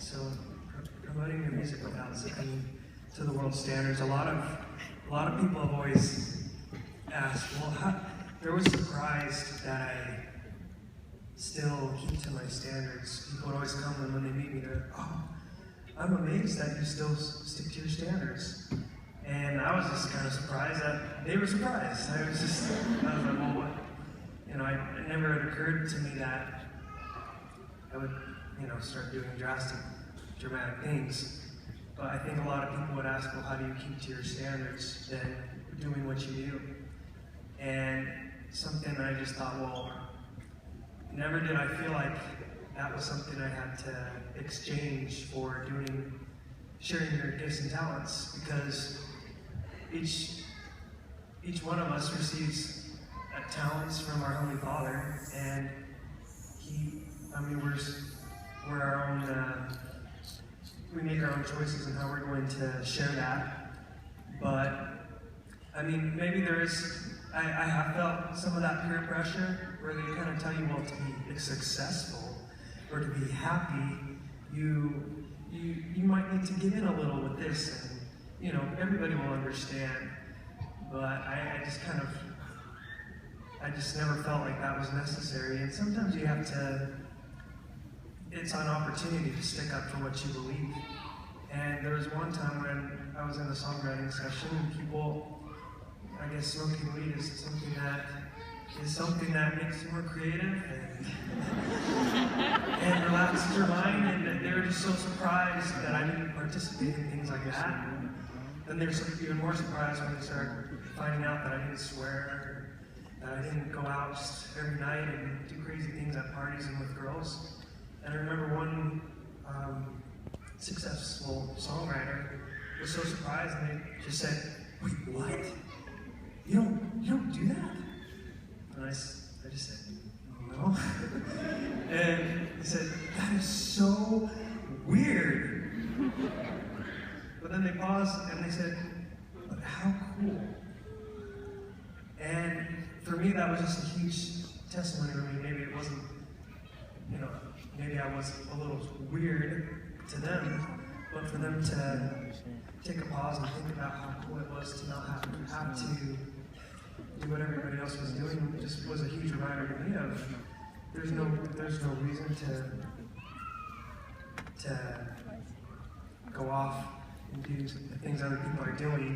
So promoting your music without sticking to the world standards. A lot of people have always asked, well, they were surprised that I still keep to my standards. People would always come and when they meet me, they're, oh, I'm amazed that you still stick to your standards. And I was just kind of surprised that they were surprised. I was like, well, what? You know, it never had occurred to me that I would, start doing dramatic things. But I think a lot of people would ask, well, how do you keep to your standards then doing what you do? And something I just thought, well, never did I feel like that was something I had to exchange for sharing your gifts and talents, because each one of us receives talents from our Heavenly Father, and we're our own, we make our own choices in how we're going to share that. But, maybe I have felt some of that peer pressure where they kind of tell you, well, to be successful or to be happy, you might need to give in a little with this, and, everybody will understand. But I just never felt like that was necessary. And sometimes you have to, it's an opportunity to stick up for what you believe. And there was one time when I was in a songwriting session and people, I guess smoking weed is something that makes you more creative and relaxes your mind, and they were just so surprised that I didn't participate in things like that. And then they're even more surprised when they started finding out that I didn't swear, that I didn't go out just every night and do crazy things at parties and with girls. And I remember one successful songwriter was so surprised, and they just said, "Wait, what? You don't do that?" And I just said, "No." And he said, "That is so weird." But then they paused and they said, "But how cool." And for me, that was just a huge testimony for me. Maybe it wasn't, maybe I was a little weird to them, but for them to take a pause and think about how cool it was to not have to do what everybody else was doing, just was a huge reminder to me of there's no reason to go off and do the things other people are doing.